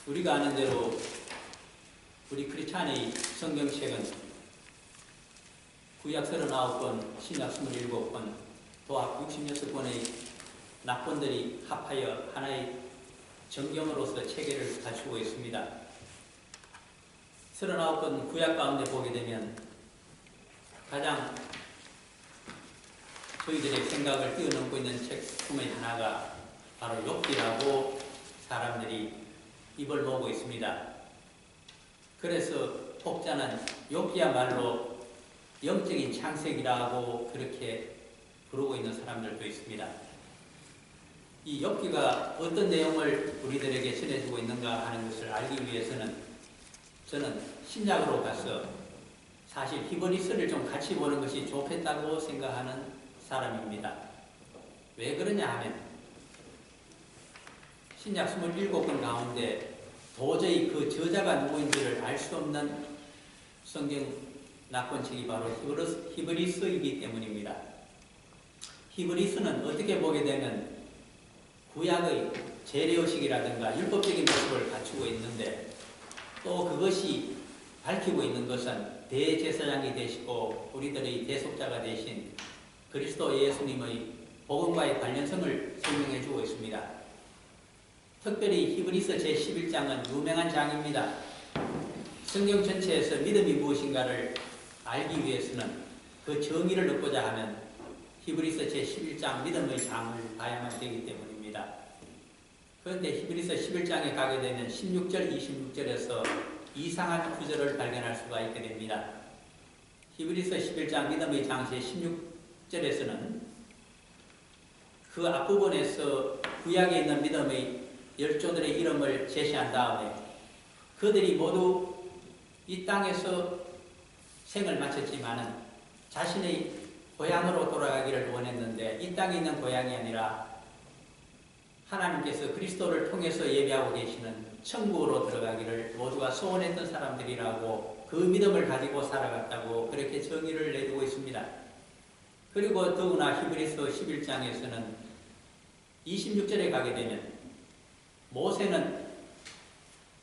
우리가 아는 대로 우리 크리스찬의 성경책은 구약 39권, 신약 27권, 도합 66권의 낙본들이 합하여 하나의 정경으로서 체계를 갖추고 있습니다. 39권 구약 가운데 보게 되면 가장 저희들의 생각을 뛰어넘고 있는 책 중의 하나가 바로 욥기라고 사람들이 입을 모으고 있습니다. 그래서 혹자는 욥기야말로 영적인 창세기라고 그렇게 부르고 있는 사람들도 있습니다. 이 욥기가 어떤 내용을 우리들에게 전해주고 있는가 하는 것을 알기 위해서는 저는 신약으로 가서 사실 히브리서를 좀 같이 보는 것이 좋겠다고 생각하는 사람입니다. 왜 그러냐 하면 신약 27권 가운데 도저히 그 저자가 누구인지를 알 수 없는 성경 낙본책이 바로 히브리서이기 때문입니다. 히브리서는 어떻게 보게 되면 구약의 재래의식이라든가 율법적인 모습을 갖추고 있는데 또 그것이 밝히고 있는 것은 대제사장이 되시고 우리들의 대속자가 되신 그리스도 예수님의 복음과의 관련성을 설명해 주고 있습니다. 특별히 히브리서 제11장은 유명한 장입니다. 성경 전체에서 믿음이 무엇인가를 알기 위해서는 그 정의를 얻고자 하면 히브리서 제11장 믿음의 장을 봐야만 되기 때문입니다. 그런데 히브리서 11장에 가게 되면 16절, 26절에서 이상한 구절을 발견할 수가 있게 됩니다. 히브리서 11장 믿음의 장 제16절에서는 그 앞부분에서 구약에 있는 믿음의 열조들의 이름을 제시한 다음에 그들이 모두 이 땅에서 생을 마쳤지만은 자신의 고향으로 돌아가기를 원했는데 이 땅에 있는 고향이 아니라 하나님께서 그리스도를 통해서 예배하고 계시는 천국으로 들어가기를 모두가 소원했던 사람들이라고 그 믿음을 가지고 살아갔다고 그렇게 정의를 내두고 있습니다. 그리고 더구나 히브리서 11장에서는 26절에 가게 되면 모세는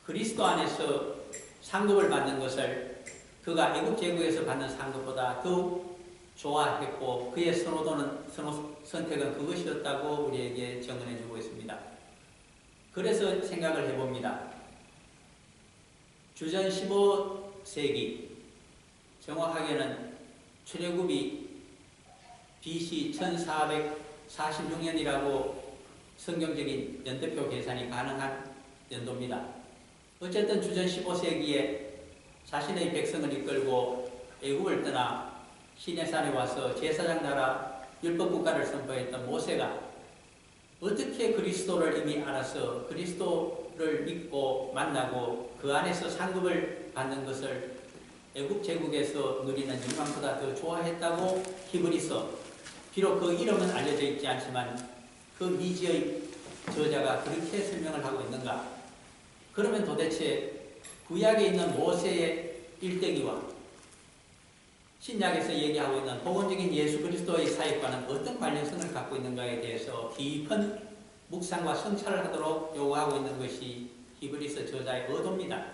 그리스도 안에서 상급을 받는 것을 그가 애굽 제국에서 받는 상급보다 더욱 좋아했고 그의 선택은 그것이었다고 우리에게 증언해 주고 있습니다. 그래서 생각을 해봅니다. 주전 15세기 정확하게는 출애굽이 BC 1446년이라고 성경적인 연대표 계산이 가능한 연도입니다. 어쨌든 주전 15세기에 자신의 백성을 이끌고 애굽을 떠나 시내산에 와서 제사장 나라 율법국가를 선포했던 모세가 어떻게 그리스도를 이미 알아서 그리스도를 믿고 만나고 그 안에서 상급을 받는 것을 애굽 제국에서 누리는 영광보다 더 좋아했다고 히브리서, 비록 그 이름은 알려져 있지 않지만 그 미지의 저자가 그렇게 설명을 하고 있는가? 그러면 도대체 구약에 있는 모세의 일대기와 신약에서 얘기하고 있는 복음적인 예수 그리스도의 사역과는 어떤 관련성을 갖고 있는가에 대해서 깊은 묵상과 성찰을 하도록 요구하고 있는 것이 히브리서 저자의 의도입니다.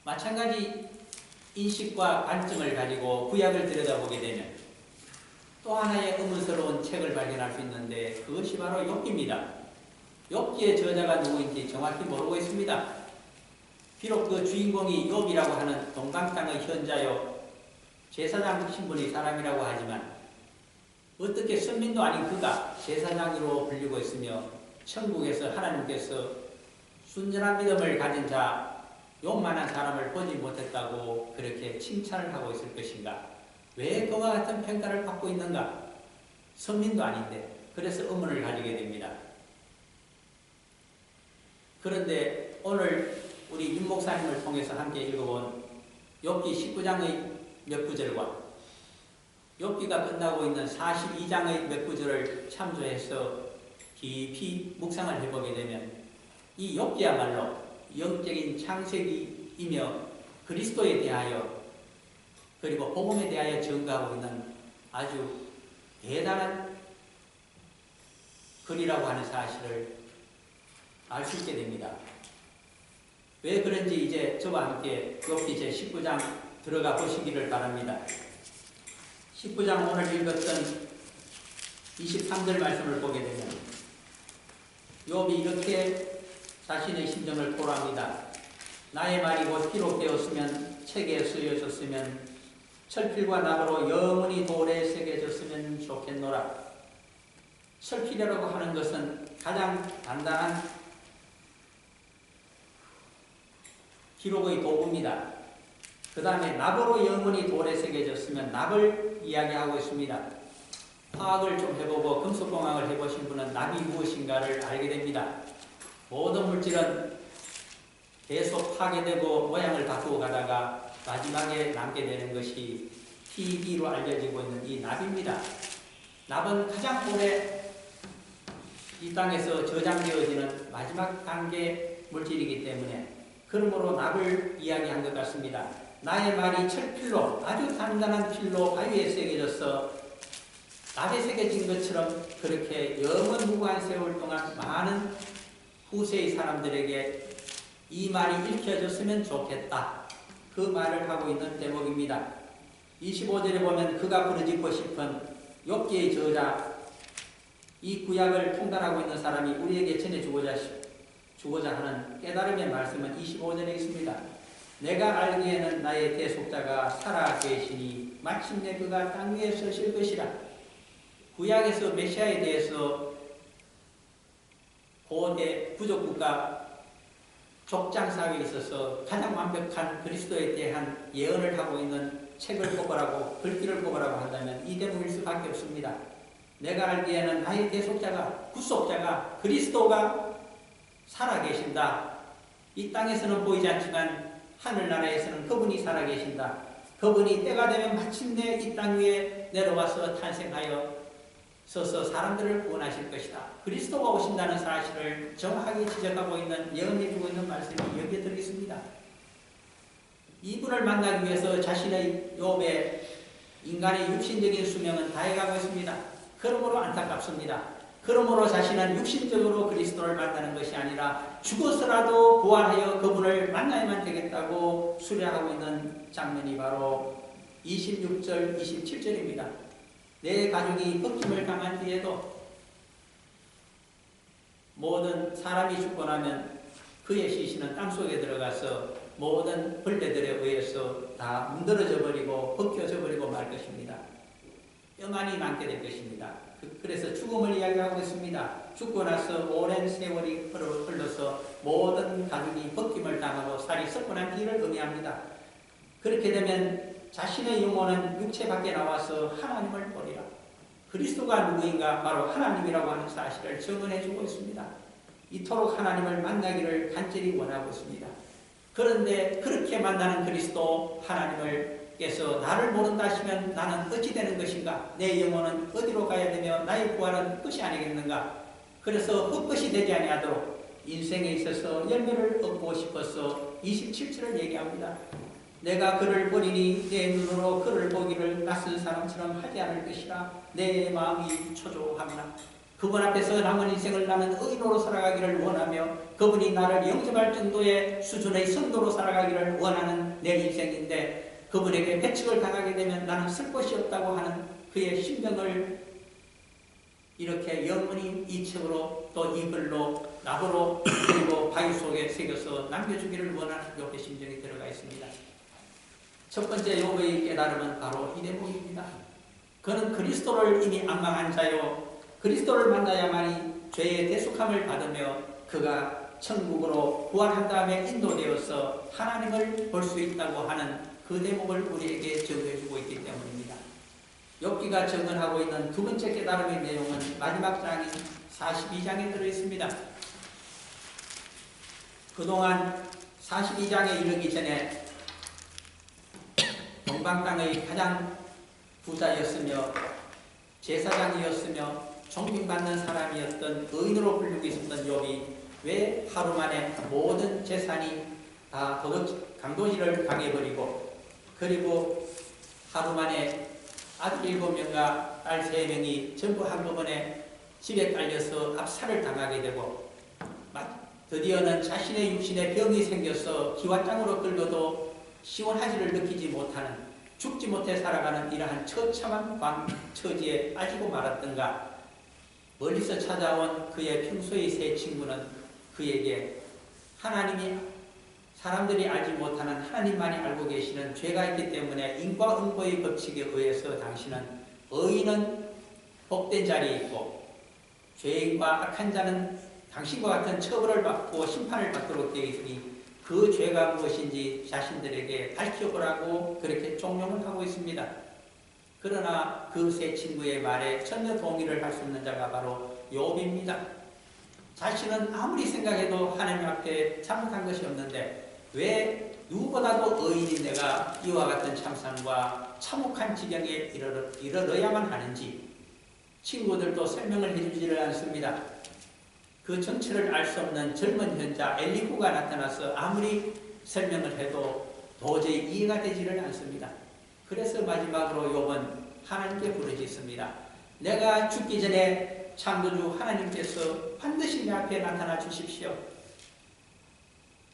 마찬가지 인식과 관점을 가지고 구약을 들여다보게 되면 또 하나의 의문스러운 책을 발견할 수 있는데 그것이 바로 욥기입니다. 욥기의 저자가 누구인지 정확히 모르고 있습니다. 비록 그 주인공이 욥이라고 하는 동방 땅의 현자요 제사장 신분의 사람이라고 하지만 어떻게 선민도 아닌 그가 제사장으로 불리고 있으며 천국에서 하나님께서 순전한 믿음을 가진 자 욥만한 사람을 보지 못했다고 그렇게 칭찬을 하고 있을 것인가? 왜 그와 같은 평가를 받고 있는가? 선민도 아닌데 그래서 의문을 가지게 됩니다. 그런데 오늘 우리 윤 목사님을 통해서 함께 읽어본 욥기 19장의 몇 구절과 욥기가 끝나고 있는 42장의 몇 구절을 참조해서 깊이 묵상을 해보게 되면 이 욥기야말로 영적인 창세기이며 그리스도에 대하여 그리고 복음에 대하여 증거하고 있는 아주 대단한 글이라고 하는 사실을 알 수 있게 됩니다. 왜 그런지 이제 저와 함께 욥기 제19장 들어가 보시기를 바랍니다. 19장 오늘 읽었던 23절 말씀을 보게 되면 욥이 이렇게 자신의 심정을 토로합니다. 나의 말이 곧 기록되었으면 책에 쓰여졌으면 철필과 나무로 영원히 돌에 새겨졌으면 좋겠노라. 철필이라고 하는 것은 가장 단단한 기록의 도구입니다. 그 다음에 납으로 영원히 돌에 새겨졌으면 납을 이야기하고 있습니다. 화학을 좀 해보고 금속공학을 해보신 분은 납이 무엇인가를 알게 됩니다. 모든 물질은 계속 파괴되고 모양을 바꾸어 가다가 마지막에 남게 되는 것이 PB로 알려지고 있는 이 납입니다. 납은 가장 오래 이 땅에서 저장되어지는 마지막 단계 물질이기 때문에 그러므로 납을 이야기한 것 같습니다. 나의 말이 철필로 아주 단단한 필로 바위에 새겨져서 납에 새겨진 것처럼 그렇게 영원무궁한 세월 동안 많은 후세의 사람들에게 이 말이 읽혀졌으면 좋겠다. 그 말을 하고 있는 대목입니다. 25절에 보면 그가 부르짖고 싶은 욥기의 저자 이 구약을 통달하고 있는 사람이 우리에게 전해주고자 하는 깨달음의 말씀은 25절에 있습니다. 내가 알기에는 나의 대속자가 살아 계시니 마침내 그가 땅 위에 서실 것이라. 구약에서 메시아에 대해서 고대 부족국가 족장사에 있어서 가장 완벽한 그리스도에 대한 예언을 하고 있는 책을 뽑으라고 글귀를 뽑으라고 한다면 이 대목일 수밖에 없습니다. 내가 알기에는 나의 대속자가 구속자가 그리스도가 살아계신다. 이 땅에서는 보이지 않지만 하늘나라에서는 그분이 살아계신다. 그분이 때가 되면 마침내 이 땅 위에 내려와서 탄생하여 서서 사람들을 구원하실 것이다. 그리스도가 오신다는 사실을 정확하게 지적하고 있는 예언해주고 있는 말씀이 여기에 들어있습니다. 이분을 만나기 위해서 자신의 욥의 인간의 육신적인 수명은 다해가고 있습니다. 그러므로 안타깝습니다. 그러므로 자신은 육신적으로 그리스도를 만나는 것이 아니라 죽어서라도 부활하여 그분을 만나야만 되겠다고 수려하고 있는 장면이 바로 26절, 27절입니다. 내 가족이 벗김을 당한 뒤에도 모든 사람이 죽고 나면 그의 시신은 땅속에 들어가서 모든 벌레들에 의해서 다 문드러져 버리고 벗겨져 버리고 말 것입니다. 영안이 남게 될 것입니다. 그래서 죽음을 이야기하고 있습니다. 죽고 나서 오랜 세월이 흘러서 모든 가죽이 벗김을 당하고 살이 썩고 난 뒤를 의미합니다. 그렇게 되면 자신의 영혼은 육체 밖에 나와서 하나님을 보리라. 그리스도가 누구인가? 바로 하나님이라고 하는 사실을 증언해 주고 있습니다. 이토록 하나님을 만나기를 간절히 원하고 있습니다. 그런데 그렇게 만나는 그리스도 하나님께서 나를 모른다 하시면 나는 어찌 되는 것인가? 내 영혼은 어디로 가야 되며 나의 부활은 끝이 아니겠는가? 그래서 헛것이 되지 아니하도록 인생에 있어서 열매를 얻고 싶어서 27절을 얘기합니다. 내가 그를 보리니 내 눈으로 그를 보기를 낯선 사람처럼 하지 않을 것이라. 내 마음이 초조합니다. 그분 앞에서 남은 인생을 나는 의인으로 살아가기를 원하며 그분이 나를 영접할 정도의 수준의 성도로 살아가기를 원하는 내 인생인데 그분에게 배척을 당하게 되면 나는 쓸 곳이 없다고 하는 그의 심정을 이렇게 영원히 이 책으로 또 이 글로 납으로 그리고 바위 속에 새겨서 남겨주기를 원하는 욥의 심정이 들어가 있습니다. 첫 번째 욥의 깨달음은 바로 이 대목입니다. 그는 그리스도를 이미 앙망한 자요 그리스도를 만나야만이 죄의 대속함을 받으며 그가 천국으로 부활한 다음에 인도되어서 하나님을 볼 수 있다고 하는 그 대목을 우리에게 적어주고 있기 때문입니다. 욥기가 증언하고 있는 두 번째 깨달음의 내용은 마지막 장인 42장에 들어있습니다. 그동안 42장에 이르기 전에 동방 땅의 가장 부자였으며 제사장이었으며 존경받는 사람이었던 의인으로 불리고 있었던 욥이 왜 하루 만에 모든 재산이 다 강도질을 당해버리고 그리고 하루 만에 아들 7명과 딸 3명이 전부 한꺼번에 집에 깔려서 압살을 당하게 되고 드디어는 자신의 육신에 병이 생겨서 기왓장으로 끌고도 시원하지를 느끼지 못하는, 죽지 못해 살아가는 이러한 처참한 처지에 빠지고 말았던가. 멀리서 찾아온 그의 평소의 세 친구는 그에게 하나님이, 사람들이 알지 못하는 하나님만이 알고 계시는 죄가 있기 때문에 인과응보의 법칙에 의해서 당신은, 의인은 복된 자리에 있고 죄인과 악한 자는 당신과 같은 처벌을 받고 심판을 받도록 되어 있으니 그 죄가 무엇인지 자신들에게 밝혀보라고 그렇게 종용을 하고 있습니다. 그러나 그 세 친구의 말에 전혀 동의를 할 수 없는 자가 바로 욥입니다. 자신은 아무리 생각해도 하나님 앞에 잘못한 것이 없는데 왜 누구보다도 의인인 내가 이와 같은 참상과 참혹한 지경에 이르러야만 하는지 친구들도 설명을 해주지를 않습니다. 그 정체를 알 수 없는 젊은 현자 엘리후가 나타나서 아무리 설명을 해도 도저히 이해가 되지를 않습니다. 그래서 마지막으로 욥은 하나님께 부르짖습니다. 내가 죽기 전에 창조주 하나님께서 반드시 내 앞에 나타나 주십시오.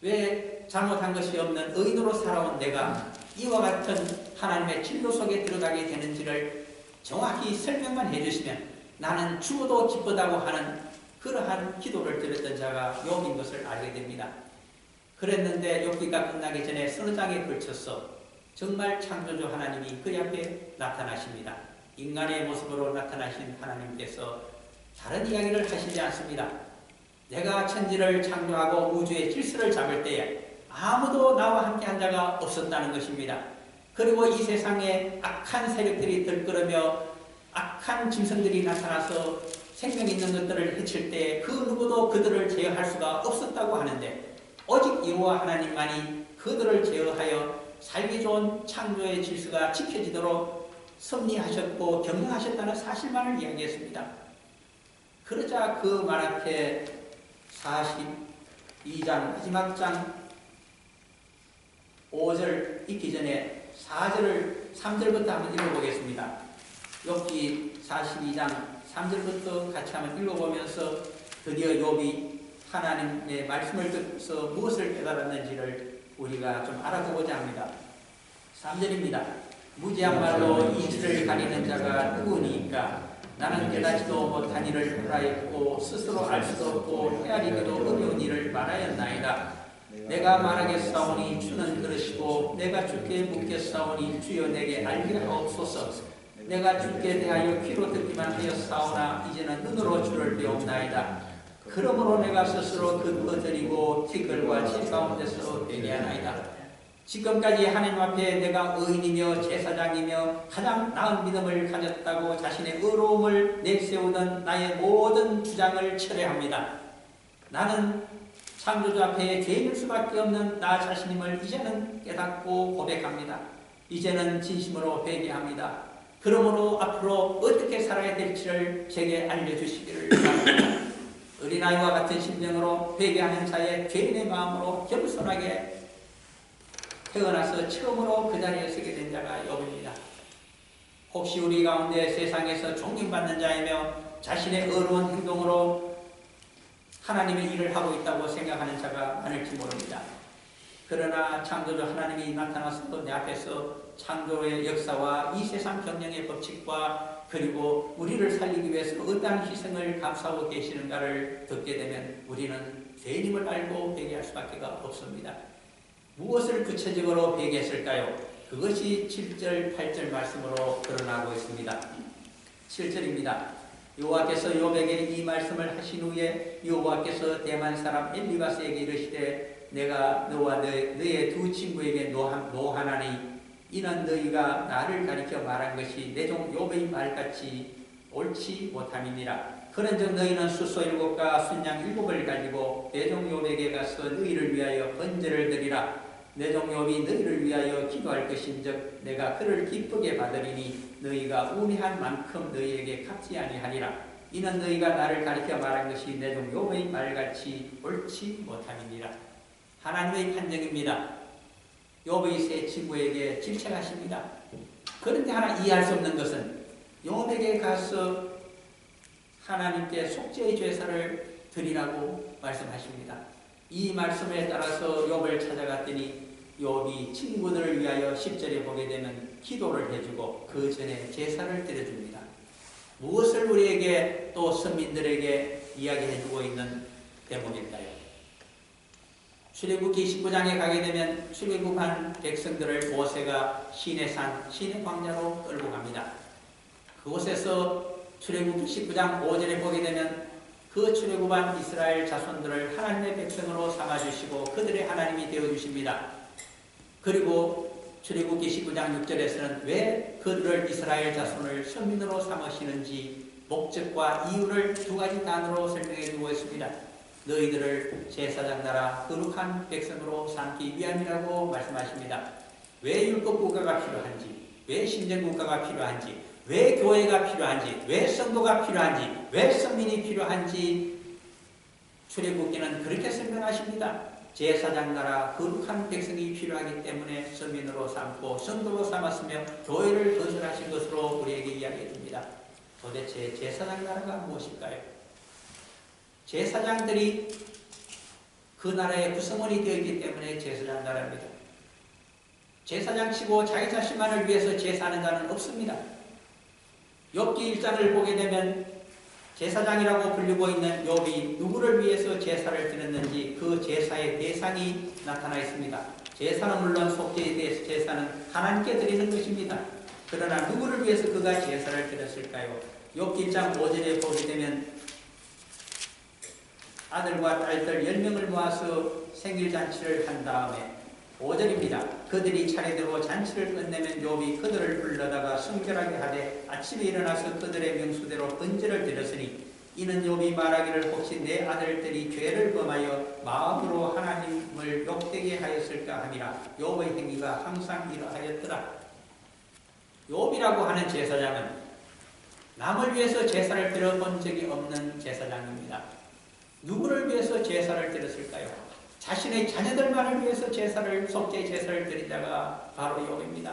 왜 잘못한 것이 없는 의인으로 살아온 내가 이와 같은 하나님의 진노 속에 들어가게 되는지를 정확히 설명만 해주시면 나는 죽어도 기쁘다고 하는 그러한 기도를 드렸던 자가 욥인 것을 알게 됩니다. 그랬는데 욥기가 끝나기 전에 서너 장에 걸쳐서 정말 창조주 하나님이 그의 앞에 나타나십니다. 인간의 모습으로 나타나신 하나님께서 다른 이야기를 하시지 않습니다. 내가 천지를 창조하고 우주의 질서를 잡을 때에 아무도 나와 함께한 자가 없었다는 것입니다. 그리고 이 세상에 악한 세력들이 들끓으며 악한 짐승들이 나타나서 생명 있는 것들을 해칠 때 그 누구도 그들을 제어할 수가 없었다고 하는데 오직 여호와 하나님만이 그들을 제어하여 살기 좋은 창조의 질서가 지켜지도록 섭리하셨고 경영하셨다는 사실만을 이야기했습니다. 그러자 그 말 앞에 42장 마지막 장 5절 읽기 전에 4절을 3절부터 한번 읽어보겠습니다. 욥기 42장 3절부터 같이 한번 읽어보면서 드디어 욥이 하나님의 말씀을 듣고서 무엇을 깨달았는지를 우리가 좀 알아보고자 합니다. 3절입니다. 무지한 말로 이치를 가리는 자가 누구니까 나는 깨닫지도 못한 일을 하였고 스스로 알 수도 없고 헤아리기도 어려운 일을 말하였나이다. 내가 말하겠사오니 주는 들으시고 내가 주께 묻겠사오니 주여 내게 알게 하옵소서. 내가 주께 대하여 귀로 듣기만 하였사오나 이제는 눈으로 주를 배웁나이다. 그러므로 내가 스스로 근거드리고 티끌과 질 가운데서 회개하나이다. 지금까지 하나님 앞에 내가 의인이며 제사장이며 가장 나은 믿음을 가졌다고 자신의 의로움을 내세우던 나의 모든 주장을 철회합니다. 나는 창조주 앞에 죄인일 수밖에 없는 나 자신임을 이제는 깨닫고 고백합니다. 이제는 진심으로 회개합니다. 그러므로 앞으로 어떻게 살아야 될지를 제게 알려주시기를 바랍니다. 어린아이와 같은 심령으로 회개하는 자의 죄인의 마음으로 겸손하게 태어나서 처음으로 그 자리에 서게 된 자가 욥입니다. 혹시 우리 가운데 세상에서 존경받는 자이며 자신의 의로운 행동으로 하나님의 일을 하고 있다고 생각하는 자가 많을지 모릅니다. 그러나 창조주 하나님이 나타나서 내 앞에서 창조의 역사와 이 세상 경영의 법칙과 그리고 우리를 살리기 위해서 어떠한 희생을 감수하고 계시는가를 듣게 되면 우리는 죄인임을 알고 회개할 수밖에 없습니다. 무엇을 구체적으로 회개했을까요? 그것이 7절, 8절 말씀으로 드러나고 있습니다. 7절입니다. 여호와께서 욥에게 이 말씀을 하신 후에 여호와께서 대만 사람 엘리바스에게 이르시되 내가 너와 너의 두 친구에게 노하나니 이는 너희가 나를 가리켜 말한 것이 내 종 욥의 말같이 옳지 못함이니라. 그런즉 너희는 숫소 7과 순양 7을 가지고 내 종 욥에게 가서 너희를 위하여 번제를 드리라. 내 종 욥이 너희를 위하여 기도할 것인즉 내가 그를 기쁘게 받으리니 너희가 운해한 만큼 너희에게 갚지 아니하리라. 이는 너희가 나를 가리켜 말한 것이 내 종 욥의 말같이 옳지 못함이니라. 하나님의 판정입니다. 욥의 세 친구에게 질책하십니다. 그런데 하나 이해할 수 없는 것은 욥에게 가서 하나님께 속죄의 제사를 드리라고 말씀하십니다. 이 말씀에 따라서 욥을 찾아갔더니 욥이 친구들을 위하여 10절에 보게 되면 기도를 해주고 그 전에 제사를 드려줍니다. 무엇을 우리에게 또 선민들에게 이야기해주고 있는 대목일까요? 출애굽기 19장에 가게 되면 출애굽한 백성들을 모세가 시내산, 시내 광야로 끌고 갑니다. 그곳에서 출애굽기 19장 5절에 보게 되면 그 출애굽한 이스라엘 자손들을 하나님의 백성으로 삼아주시고 그들의 하나님이 되어주십니다. 그리고 출애굽기 19장 6절에서는 왜 그들을 이스라엘 자손을 선민으로 삼으시는지 목적과 이유를 두 가지 단어로 설명해 주고 있습니다. 너희들을 제사장 나라 거룩한 백성으로 삼기 위함이라고 말씀하십니다. 왜 율법국가가 필요한지, 왜 신정국가가 필요한지, 왜 교회가 필요한지, 왜 성도가 필요한지, 왜 선민이 필요한지 출애굽기는 그렇게 설명하십니다. 제사장 나라 거룩한 백성이 필요하기 때문에 선민으로 삼고 성도로 삼았으며 교회를 건설하신 것으로 우리에게 이야기해 줍니다. 도대체 제사장 나라가 무엇일까요? 제사장들이 그 나라의 구성원이 되었기 때문에 제사장 나라입니다. 제사장 치고 자기 자신만을 위해서 제사하는 자는 없습니다. 욥기 1장을 보게 되면 제사장이라고 불리고 있는 욥이 누구를 위해서 제사를 드렸는지 그 제사의 대상이 나타나 있습니다. 제사는 물론 속죄에 대해서 제사는 하나님께 드리는 것입니다. 그러나 누구를 위해서 그가 제사를 드렸을까요? 욥기 1장 5절에 보게 되면 아들과 딸들 10명을 모아서 생일잔치를 한 다음에 5절입니다. 그들이 차례대로 잔치를 끝내면 욥이 그들을 불러다가 성결하게 하되 아침에 일어나서 그들의 명수대로 번제를 드렸으니 이는 욥이 말하기를 혹시 내 아들들이 죄를 범하여 마음으로 하나님을 욕되게 하였을까 함이라. 욥의 행위가 항상 이러하였더라. 욥이라고 하는 제사장은 남을 위해서 제사를 드려본 적이 없는 제사장입니다. 누구를 위해서 제사를 드렸을까요? 자신의 자녀들만을 위해서 속죄 제사를 드린 자가 바로 욥입니다.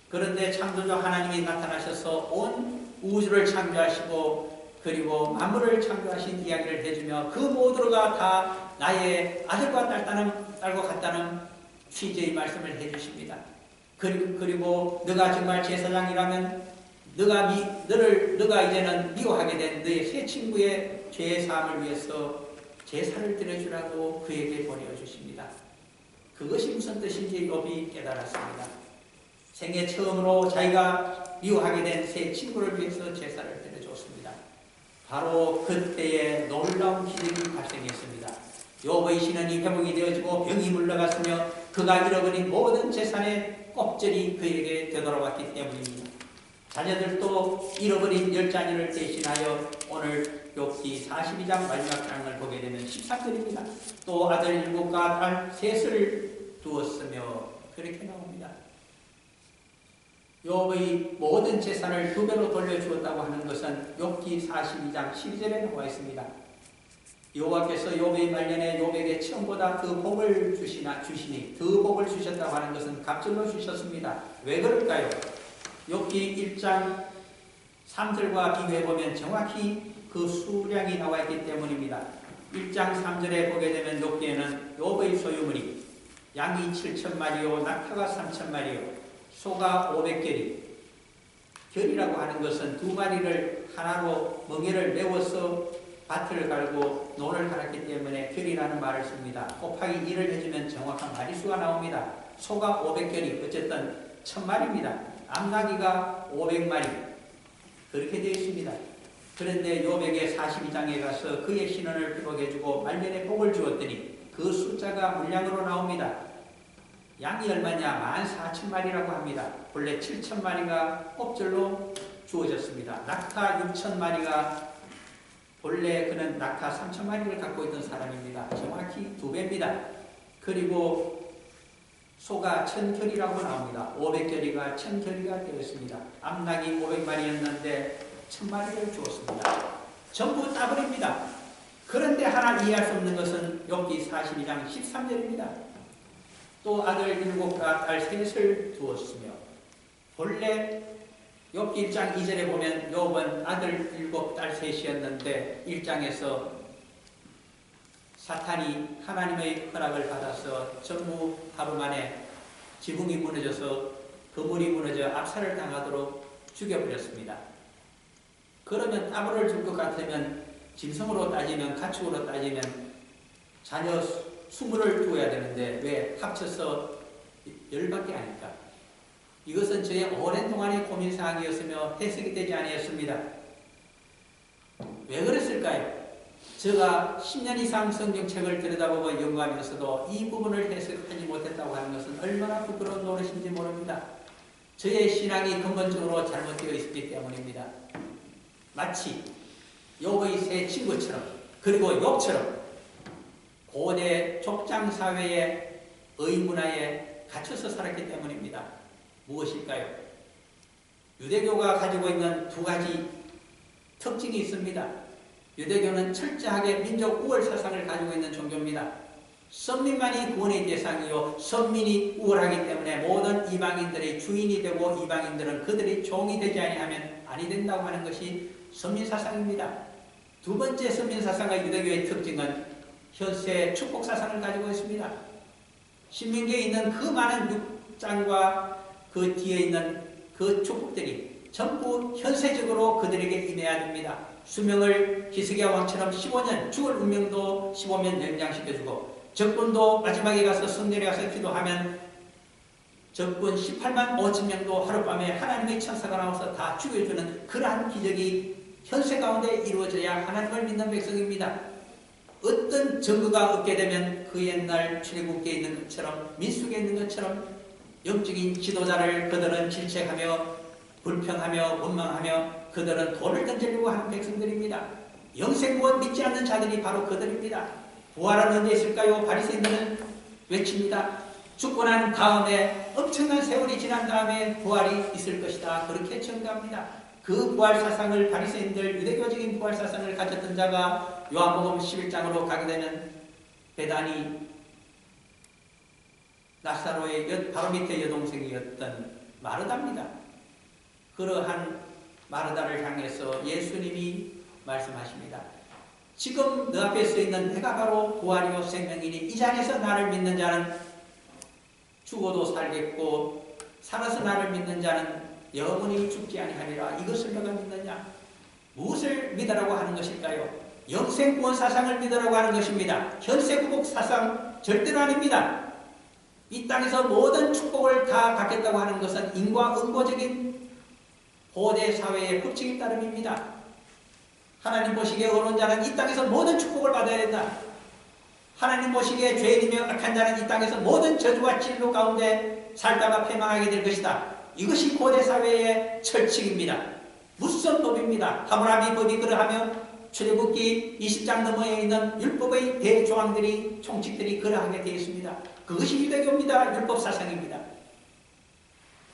그런데 창조주 하나님이 나타나셔서 온 우주를 창조하시고 그리고 만물을 창조하신 이야기를 해주며 그 모두가 다 나의 아들과 딸과 같다는 취지의 말씀을 해주십니다. 그리고 너가 정말 제사장이라면 너가 이제는 미워하게 된 너의 새 친구의 죄의 사함을 위해서 제사를 드려주라고 그에게 보내주십니다. 그것이 무슨 뜻인지 욥이 깨달았습니다. 생애 처음으로 자기가 미워하게 된 새 친구를 위해서 제사를 드려줬습니다. 바로 그때에 놀라운 기적이 발생했습니다. 욥의 신원이 회복이 되어지고 병이 물러갔으며 그가 잃어버린 모든 재산의 꼭절이 그에게 되돌아왔기 때문입니다. 자녀들도 잃어버린 10자녀를 대신하여 오늘 욥기 42장 마지막 장을 보게 되면 13절입니다. 또 아들 7과 딸 3을 두었으며 그렇게 나옵니다. 욥의 모든 재산을 2배로 돌려주었다고 하는 것은 욥기 42장 12절에 나와 있습니다. 여호와께서 욥의 말년에 욥에게 처음보다 그 복을 주시니 그 복을 주셨다고 하는 것은 갑절로 주셨습니다. 왜 그럴까요? 욥기 1장 3절과 비교해보면 정확히 그 수량이 나와 있기 때문입니다. 1장 3절에 보게 되면 욥기에는 욥의 소유물이 양이 7,000마리요 낙타가 3,000마리요 소가 500결이 결이라고 하는 것은 2마리를 하나로 멍에를 메워서 밭을 갈고 논을 갈았기 때문에 결이라는 말을 씁니다. 곱하기 1을 해주면 정확한 마리수가 나옵니다. 소가 500결이 어쨌든 1000마리입니다. 암나귀가 500마리 그렇게 되어 있습니다. 그런데 욥에게 42장에 가서 그의 신원을 회복해주고 말년에 복을 주었더니 그 숫자가 물량으로 나옵니다. 양이 얼마냐? 14,000마리라고 합니다. 본래 7,000마리가 곱절로 주어졌습니다. 낙타 6,000마리가 본래 그는 낙타 3,000마리를 갖고 있던 사람입니다. 정확히 2배입니다. 그리고 소가 1,000결이라고 나옵니다. 500결이가 1,000결이가 되었습니다. 암낙이 500마리였는데 1,000마리를 주었습니다. 전부 따버립니다. 그런데 하나 이해할 수 없는 것은 욥기 42장 13절입니다. 또 아들 7과 딸 3을 두었으며 본래 욥기 1장 2절에 보면 욥은 아들 7, 딸 3이었는데 1장에서 사탄이 하나님의 허락을 받아서 전부 하루 만에 지붕이 무너져서 건물이 무너져 압살을 당하도록 죽여버렸습니다. 그러면 따블을 줄 것 같으면 짐승으로 따지면 가축으로 따지면 자녀 20을 두어야 되는데 왜 합쳐서 10밖에 아닐까? 이것은 저의 오랜 동안의 고민사항이었으며 해석이 되지 아니었습니다. 왜 그랬을까요? 제가 10년 이상 성경책을 들여다보고 연구하면서도 이 부분을 해석하지 못했다고 하는 것은 얼마나 부끄러운 노릇인지 모릅니다. 저의 신앙이 근본적으로 잘못되어 있었기 때문입니다. 마치 욥의 세 친구처럼 그리고 욥처럼 고대 족장사회의 의문화에 갇혀서 살았기 때문입니다. 무엇일까요? 유대교가 가지고 있는 두 가지 특징이 있습니다. 유대교는 철저하게 민족 우월 사상을 가지고 있는 종교입니다. 선민만이 구원의 대상이요 선민이 우월하기 때문에 모든 이방인들의 주인이 되고 이방인들은 그들의 종이 되지 아니하면 아니 된다고 하는 것이 선민사상입니다. 두 번째 선민사상의 유대교의 특징은 현세 축복사상을 가지고 있습니다. 신명기에 있는 그 많은 6장과 그 뒤에 있는 그 축복들이 전부 현세적으로 그들에게 임해야 됩니다. 수명을 히스기야 왕처럼 15년, 죽을 운명도 15년 연장시켜주고 적군도 마지막에 가서 성전에 가서 기도하면 적군 18만 5천 명도 하룻밤에 하나님의 천사가 나와서 다 죽여주는 그러한 기적이 현세 가운데 이루어져야 하나님을 믿는 백성입니다. 어떤 증거가 없게 되면 그 옛날 출애굽기에 있는 것처럼 민수기에 있는 것처럼 영적인 지도자를 그들은 질책하며 불평하며 원망하며 그들은 돌을 던지려고 하는 백성들입니다. 영생구원 믿지 않는 자들이 바로 그들입니다. 부활은 언제 있을까요? 바리새인들은 외칩니다. 죽고 난 다음에 엄청난 세월이 지난 다음에 부활이 있을 것이다. 그렇게 증거합니다. 그 부활 사상을 바리새인들 유대교적인 부활 사상을 가졌던 자가 요한복음 11장으로 가게 되면 베다니 나사로의 바로 밑에 여동생이었던 마르다입니다. 그러한 마르다를 향해서 예수님이 말씀하십니다. 지금 너 앞에 서 있는 내가 바로 부활이요 생명이니 이 자리에서 나를 믿는 자는 죽어도 살겠고 살아서 나를 믿는 자는 영원히 죽지 아니하리라. 이것을 너가 믿느냐? 무엇을 믿으라고 하는 것일까요? 영생구원 사상을 믿으라고 하는 것입니다. 현세구복 사상 절대로 아닙니다. 이 땅에서 모든 축복을 다 갖겠다고 하는 것은 인과응보적인 고대 사회의 법칙에 따름입니다. 하나님 보시기에 어려운 자는 이 땅에서 모든 축복을 받아야 된다. 하나님 보시기에 죄인이며 악한 자는 이 땅에서 모든 저주와 진노 가운데 살다가 패망하게 될 것이다. 이것이 고대 사회의 철칙입니다. 무슨 법입니다. 하므라비 법이 그러하며 출애굽기 20장 너머에 있는 율법의 대조항들이 총칙들이 그러하게 되어 있습니다. 그것이 유대교입니다. 율법 사상입니다.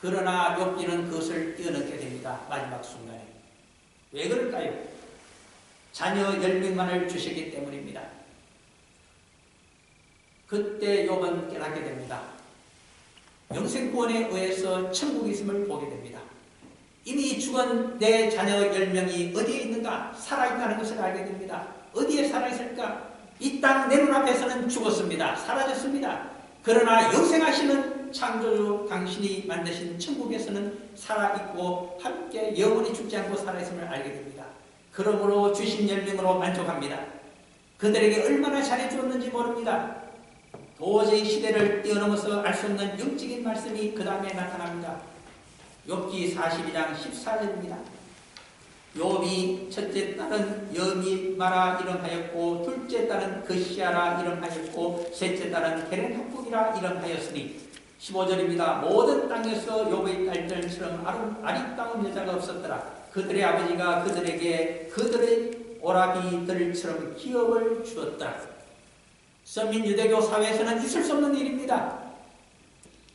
그러나 욥기는 그것을 뛰어넘게 됩니다. 마지막 순간에. 왜 그럴까요? 자녀 10명만을 주시기 때문입니다. 그때 욥은 깨닫게 됩니다. 영생구원에 의해서 천국이 있음을 보게 됩니다. 이미 죽은 내 자녀 10명이 어디에 있는가? 살아있다는 것을 알게 됩니다. 어디에 살아있을까? 이 땅 내 눈앞에서는 죽었습니다. 사라졌습니다. 그러나 영생하시는 창조주 당신이 만드신 천국에서는 살아있고 함께 영원히 죽지 않고 살아있음을 알게 됩니다. 그러므로 주신 10명으로 만족합니다. 그들에게 얼마나 잘해주었는지 모릅니다. 도저히 시대를 뛰어넘어서 알 수 없는 영적인 말씀이 그 다음에 나타납니다. 욥기 42장 14절입니다. 욥이 첫째 딸은 여미마라 이름하였고 둘째 딸은 그시아라 이름하였고 셋째 딸은 게렌하품이라 이름하였으니 15절입니다. 모든 땅에서 욥의 딸들처럼 아리따운 여자가 없었더라. 그들의 아버지가 그들에게 그들의 오라비들처럼 기업을 주었더라. 선민 유대교 사회에서는 있을 수 없는 일입니다.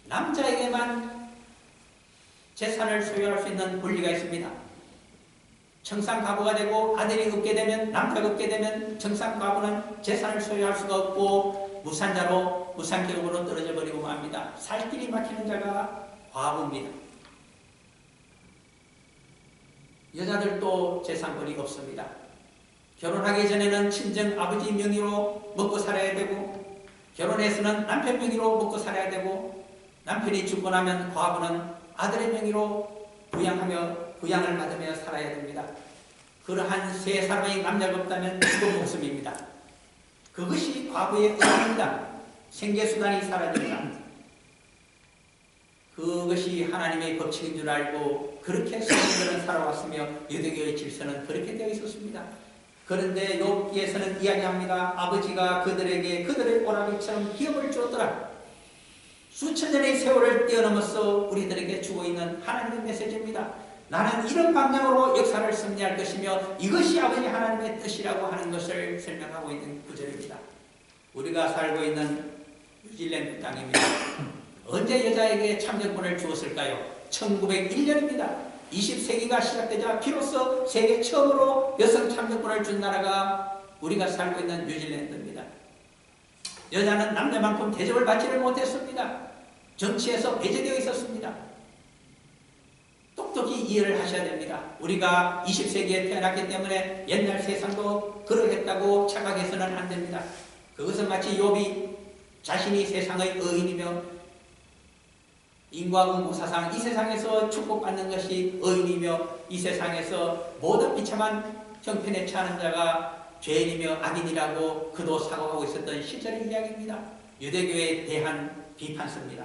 남자에게만 재산을 소유할 수 있는 권리가 있습니다. 청산가부가 되고 아들이 없게 되면 남자가 없게 되면 청산가부는 재산을 소유할 수가 없고 무산자로 무산계급으로 떨어져 버리고 맙니다. 살 길이 막히는 자가 과부입니다. 여자들도 재산권이 없습니다. 결혼하기 전에는 친정 아버지 명의로 먹고 살아야 되고, 결혼해서는 남편 명의로 먹고 살아야 되고, 남편이 죽고 나면 과부는 아들의 명의로 부양을 받으며 살아야 됩니다. 그러한 세 사람의 남자가 없다면 죽은 목숨입니다. 그것이 과부의 의무입니다. 생계수단이 사라진다. 그것이 하나님의 법칙인 줄 알고 그렇게 성도들은 살아왔으며 유대교의 질서는 그렇게 되어 있었습니다. 그런데 욥기에서는 이야기합니다. 아버지가 그들에게 그들의 오라비처럼 기업을 주었더라. 수천 년의 세월을 뛰어넘어서 우리들에게 주고 있는 하나님의 메시지입니다. 나는 이런 방향으로 역사를 승리할 것이며 이것이 아버지 하나님의 뜻이라고 하는 것을 설명하고 있는 구절입니다. 우리가 살고 있는 뉴질랜드 땅입니다. 언제 여자에게 참정권을 주었을까요? 1901년입니다. 20세기가 시작되자 비로소 세계 처음으로 여성 참정권을 준 나라가 우리가 살고 있는 뉴질랜드입니다. 여자는 남자만큼 대접을 받지를 못했습니다. 정치에서 배제되어 있었습니다. 똑똑히 이해를 하셔야 됩니다. 우리가 20세기에 태어났기 때문에 옛날 세상도 그러했다고 착각해서는 안 됩니다. 그것은 마치 욥이 자신이 세상의 의인이며 인과응보 사상, 이 세상에서 축복받는 것이 의인이며 이 세상에서 모든 비참한 형편에 처하는 자가 죄인이며 악인이라고 그도 사고하고 있었던 시절의 이야기입니다. 유대교에 대한 비판서입니다.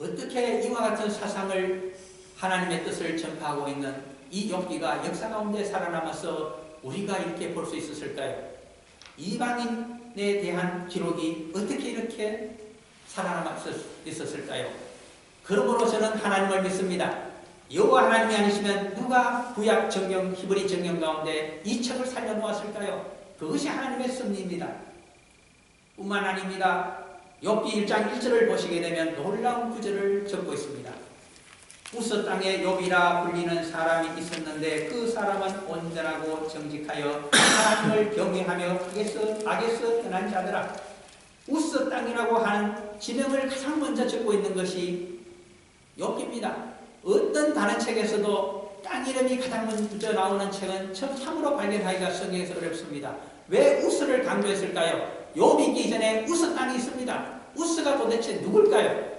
어떻게 이와 같은 사상을 하나님의 뜻을 전파하고 있는 이 욥기가 역사 가운데 살아남아서 우리가 이렇게 볼 수 있었을까요? 이방인에 대한 기록이 어떻게 이렇게 살아남아 있었을까요? 그러므로 저는 하나님을 믿습니다. 여호와 하나님이 아니시면 누가 구약 정경, 히브리 정경 가운데 이 책을 살려놓았을까요? 그것이 하나님의 섭리입니다. 뿐만 아닙니다. 욥기 1장 1절을 보시게 되면 놀라운 구절을 적고 있습니다. 우스 땅에 욥이라 불리는 사람이 있었는데 그 사람은 온전하고 정직하여 하나님을 경외하며 악에서 떠난 자더라. 우스 땅이라고 하는 지명을 가장 먼저 적고 있는 것이 욥기입니다. 어떤 다른 책에서도 땅 이름이 가장 먼저 나오는 책은 참으로 발견하기가 성경에서 어렵습니다. 왜 우스를 강조했을까요? 욥이 있기 전에 우스 땅이 있습니다. 우스가 도대체 누굴까요?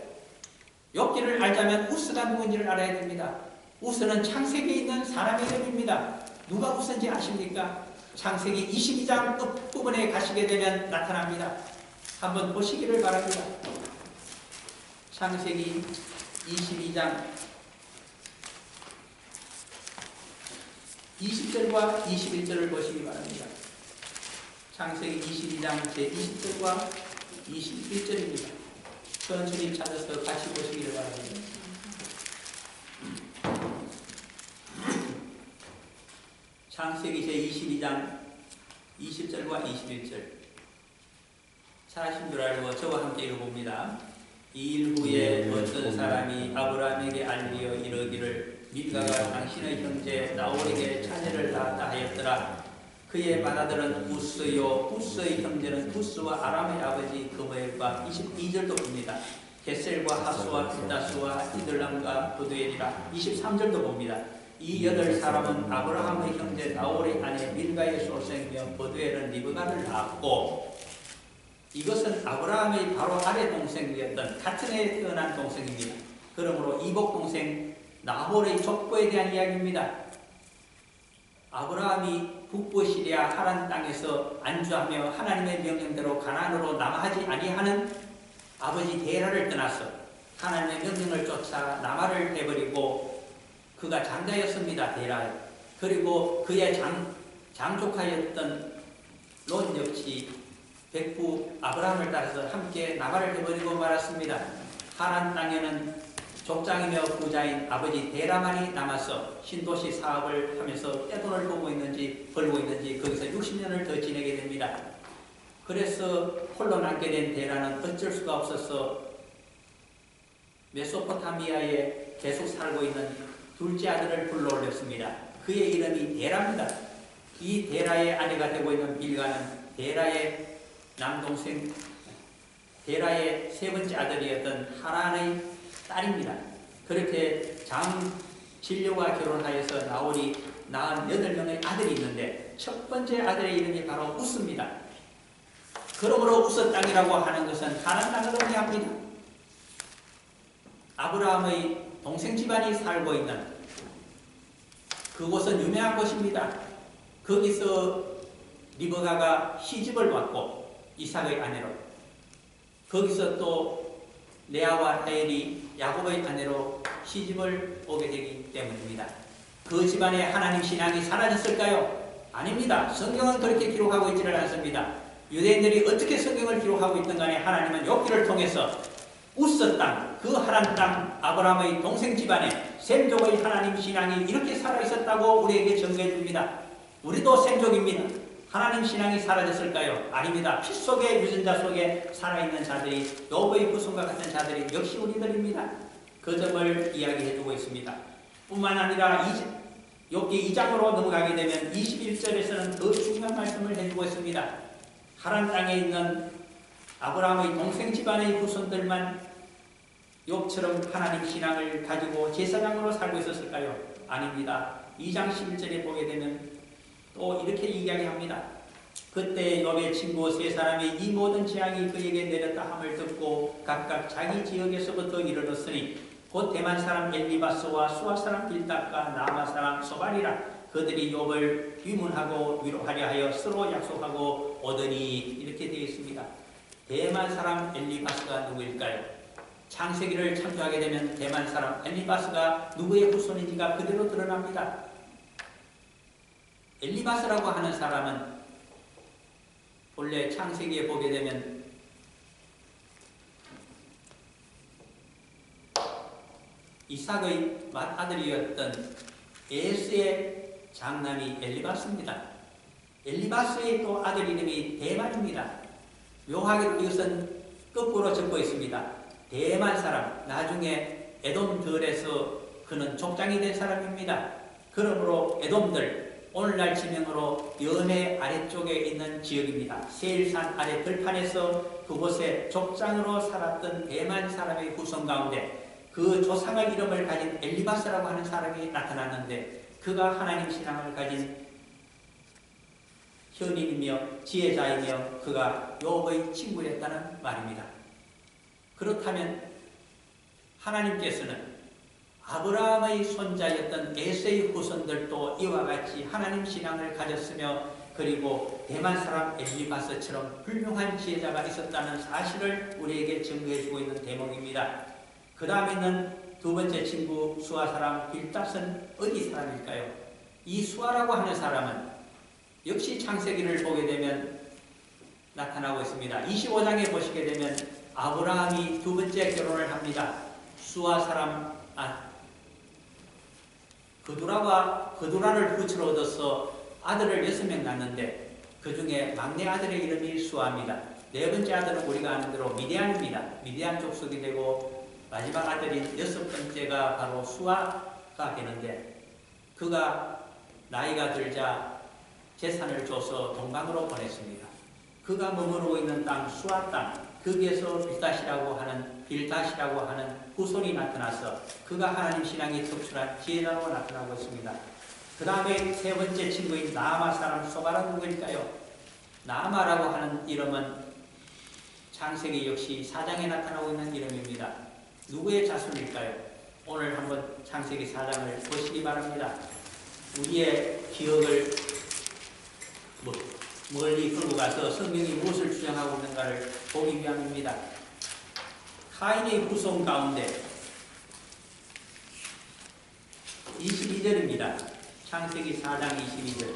욥기를 알자면 우스가 누군지를 알아야 됩니다. 우스는 창세기에 있는 사람의 이름입니다. 누가 우스인지 아십니까? 창세기 22장 끝부분에 가시게 되면 나타납니다. 한번 보시기를 바랍니다. 창세기 22장 20절과 21절을 보시기 바랍니다. 창세기 22장 제20절과 21절입니다. 천천히 찾아서 같이 보시기를 바랍니다. 창세기 제22장 20절과 21절. 잘하신 줄 알고 저와 함께 읽어봅니다. 이 일 후에 어떤 사람이 아브라함에게 알리어 이르기를 밀가가 당신의 형제 나홀에게 자녀를 낳았다 하였더라. 그의 맏아들은 우스요 우스의 형제는 우스와 아람의 아버지 그모엘과 22절도 봅니다. 게셀과 하수와 빌다수와 이들람과 부두엘이라. 23절도 봅니다. 이 8사람은 아브라함의 형제 나홀의 아내 밀가의 소생이며 부두엘은 리브가를 낳았고, 이것은 아브라함의 바로 아래 동생이었던 같은 해에 태어난 동생입니다. 그러므로 이복 동생 나홀의 족보에 대한 이야기입니다. 아브라함이 북부 시리아 하란 땅에서 안주하며 하나님의 명령대로 가나안으로 남하지 아니하는 아버지 데라를 떠나서 하나님의 명령을 쫓아 남하를 해버리고 그가 장자였습니다. 데라. 그리고 그의 장조카였던 롯 역시 백부 아브라함을 따라서 함께 남하를 해버리고 말았습니다. 하란 땅에는 족장이며 부자인 아버지 데라만이 남아서 신도시 사업을 하면서 떼돈을 벌고 있는지 거기서 60년을 더 지내게 됩니다. 그래서 홀로 남게 된 데라는 어쩔 수가 없어서 메소포타미아에 계속 살고 있는 둘째 아들을 불러올렸습니다. 그의 이름이 데라입니다. 이 데라의 아내가 되고 있는 빌가는 데라의 남동생, 데라의 세 번째 아들이었던 하란의 딸입니다. 그렇게 장진료가 결혼하여서 나홀이 낳은 8명의 아들이 있는데 첫 번째 아들의 이름이 바로 웃습니다. 그러므로 우스 땅이라고 하는 것은 가나안 땅을 의미합니다. 아브라함의 동생 집안이 살고 있는 그곳은 유명한 곳입니다. 거기서 리브가가 시집을 왔고 이삭의 아내로, 거기서 또 레아와 라헬이 야곱의 아내로 시집을 오게 되기 때문입니다. 그 집안에 하나님 신앙이 사라졌을까요? 아닙니다. 성경은 그렇게 기록하고 있지를 않습니다. 유대인들이 어떻게 성경을 기록하고 있든 간에 하나님은 욥기를 통해서 우스 땅, 그 하란 땅, 아브라함의 동생 집안에 셈족의 하나님 신앙이 이렇게 살아있었다고 우리에게 전개해 줍니다. 우리도 셈족입니다. 하나님 신앙이 사라졌을까요? 아닙니다. 피 속에 유전자 속에 살아있는 자들이 욥의 후손과 같은 자들이 역시 우리들입니다. 그 점을 이야기해주고 있습니다. 뿐만 아니라 욥기 2장으로 넘어가게 되면 21절에서는 더 중요한 말씀을 해주고 있습니다. 하란 땅에 있는 아브라함의 동생 집안의 후손들만 욥처럼 하나님 신앙을 가지고 제사장으로 살고 있었을까요? 아닙니다. 2장 11절에 보게 되면 또 이렇게 이야기합니다. 그때 욥의 친구 세 사람이 이 모든 재앙이 그에게 내렸다 함을 듣고 각각 자기 지역에서부터 이르렀으니 곧 대만 사람 엘리바스와 수아 사람 빌닷과 나아마 사람 소발이라. 그들이 욥을 위문하고 위로하려 하여 서로 약속하고 오더니 이렇게 되어 있습니다. 대만 사람 엘리바스가 누구일까요? 창세기를 참조하게 되면 대만 사람 엘리바스가 누구의 후손인지가 그대로 드러납니다. 엘리바스라고 하는 사람은 본래 창세기에 보게 되면 이삭의 맏아들이었던 에스의 장남이 엘리바스입니다. 엘리바스의 또 아들 이름이 대만입니다. 묘하게도 이것은 거꾸로 적고 있습니다. 대만 사람, 나중에 에돔들에서 그는 족장이 된 사람입니다. 그러므로 에돔들, 오늘날 지명으로 연해 아래쪽에 있는 지역입니다. 세일산 아래 들판에서 그곳에 족장으로 살았던 대만 사람의 후손 가운데 그 조상의 이름을 가진 엘리바스라고 하는 사람이 나타났는데 그가 하나님 신앙을 가진 현인이며 지혜자이며 그가 욥의 친구였다는 말입니다. 그렇다면 하나님께서는 아브라함의 손자였던 에서의 후손들도 이와 같이 하나님 신앙을 가졌으며 그리고 대만 사람 엘리바스처럼 훌륭한 지혜자가 있었다는 사실을 우리에게 증거해주고 있는 대목입니다. 그 다음에 있는 두 번째 친구 수아 사람 빌닷은 어디 사람일까요? 이 수아라고 하는 사람은 역시 창세기를 보게 되면 나타나고 있습니다. 25장에 보시게 되면 아브라함이 두 번째 결혼을 합니다. 수아 사람 그두라를 후처로 얻어서 아들을 6명 낳는데 그 중에 막내 아들의 이름이 수아입니다. 네 번째 아들은 우리가 아는 대로 미디안입니다. 미디안 족속이 되고 마지막 아들인 6번째가 바로 수아가 되는데 그가 나이가 들자 재산을 줘서 동방으로 보냈습니다. 그가 머무르고 있는 땅 수아 땅 거기에서 빌닷이라고 하는 후손이 나타나서 그가 하나님 신앙이 특출한 지혜자로 나타나고 있습니다. 그 다음에 세 번째 친구인 나아마 사람 소발은 누구일까요? 나아마라고 하는 이름은 창세기 역시 4장에 나타나고 있는 이름입니다. 누구의 자손일까요? 오늘 한번 창세기 4장을 보시기 바랍니다. 우리의 기억을 멀리 끌고 가서 성경이 무엇을 주장하고 있는가를 보기 위함입니다. 카인의 후손 가운데 22절입니다. 창세기 4장 22절.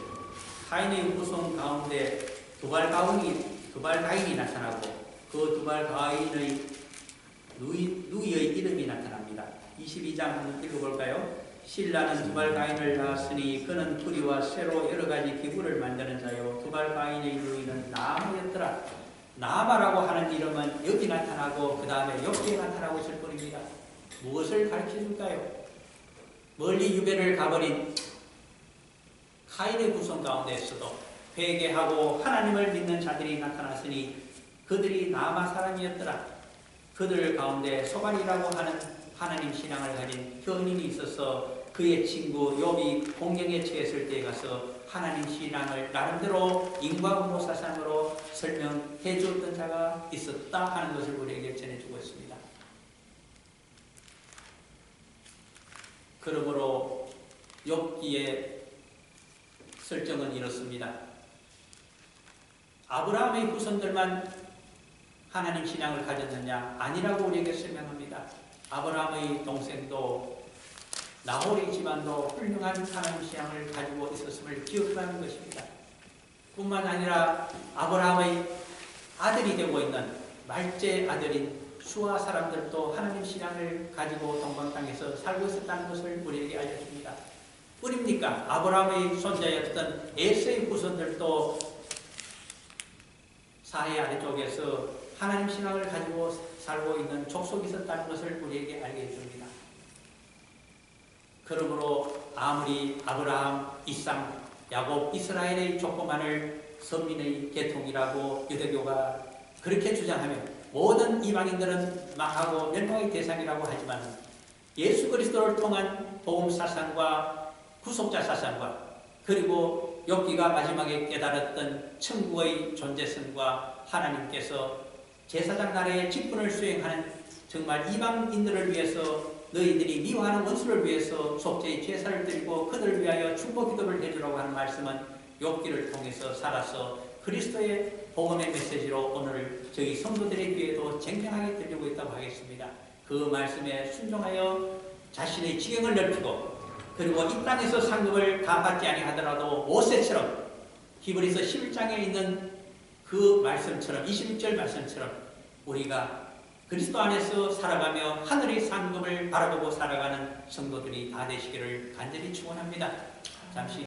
카인의 후손 가운데 두발가인이 나타나고 그 두발가인의 누이의 이름이 나타납니다. 22장 한번 읽어볼까요? 신라는 두발가인을 낳았으니 그는 뿌리와 쇠로 여러 가지 기구를 만드는 자요 두발가인의 누이는 나아마였더라. 나아마라고 하는 이름은 여기 나타나고 그 다음에 여기에 나타나고 있을 뿐입니다. 무엇을 가르쳐줄까요? 멀리 유배를 가버린 카인의 후손 가운데에서도 회개하고 하나님을 믿는 자들이 나타났으니 그들이 나아마 사람이었더라. 그들 가운데 소발이라고 하는 하나님 신앙을 가진 현인이 있어서 그의 친구 욥이 공경에 처했을 때에 가서 하나님 신앙을 나름대로 인과응보 사상으로 설명해 주었던 자가 있었다 하는 것을 우리에게 전해주고 있습니다. 그러므로 욥기의 설정은 이렇습니다. 아브라함의 후손들만 하나님 신앙을 가졌느냐? 아니라고 우리에게 설명합니다. 아브라함의 동생도 나홀의 집안도 훌륭한 하나님 신앙을 가지고 있었음을 기억하는 것입니다. 뿐만 아니라 아브라함의 아들이 되고 있는 말제 아들인 수아 사람들도 하나님 신앙을 가지고 동방 땅에서 살고 있었다는 것을 우리에게 알려줍니다. 뿐입니까? 아브라함의 손자였던 에서의 후손들도 사해 아래쪽에서 하나님 신앙을 가지고 살고 있는 족속이 있었다는 것을 우리에게 알게 해줍니다. 그러므로 아무리 아브라함, 이삭, 야곱, 이스라엘의 족보만을 선민의 계통이라고 유대교가 그렇게 주장하며 모든 이방인들은 망하고 멸망의 대상이라고 하지만 예수 그리스도를 통한 복음 사상과 구속자 사상과 그리고 욥기가 마지막에 깨달았던 천국의 존재성과 하나님께서 제사장 나라의 직분을 수행하는 정말 이방인들을 위해서 너희들이 미워하는 원수를 위해서 속죄의 제사를 드리고 그들을 위하여 축복 기도를 해주라고 하는 말씀은 욥기를 통해서 살아서 그리스도의 복음의 메시지로 오늘 저희 성도들의 귀에도 쟁쟁하게 들리고 있다고 하겠습니다. 그 말씀에 순종하여 자신의 지경을 넓히고 그리고 이 땅에서 상급을 다 받지 아니하더라도 모세처럼 히브리서 11장에 있는 그 말씀처럼 21절 말씀처럼 우리가 그리스도 안에서 살아가며 하늘의 상급을 바라보고 살아가는 성도들이 다 되시기를 간절히 축원합니다. 잠시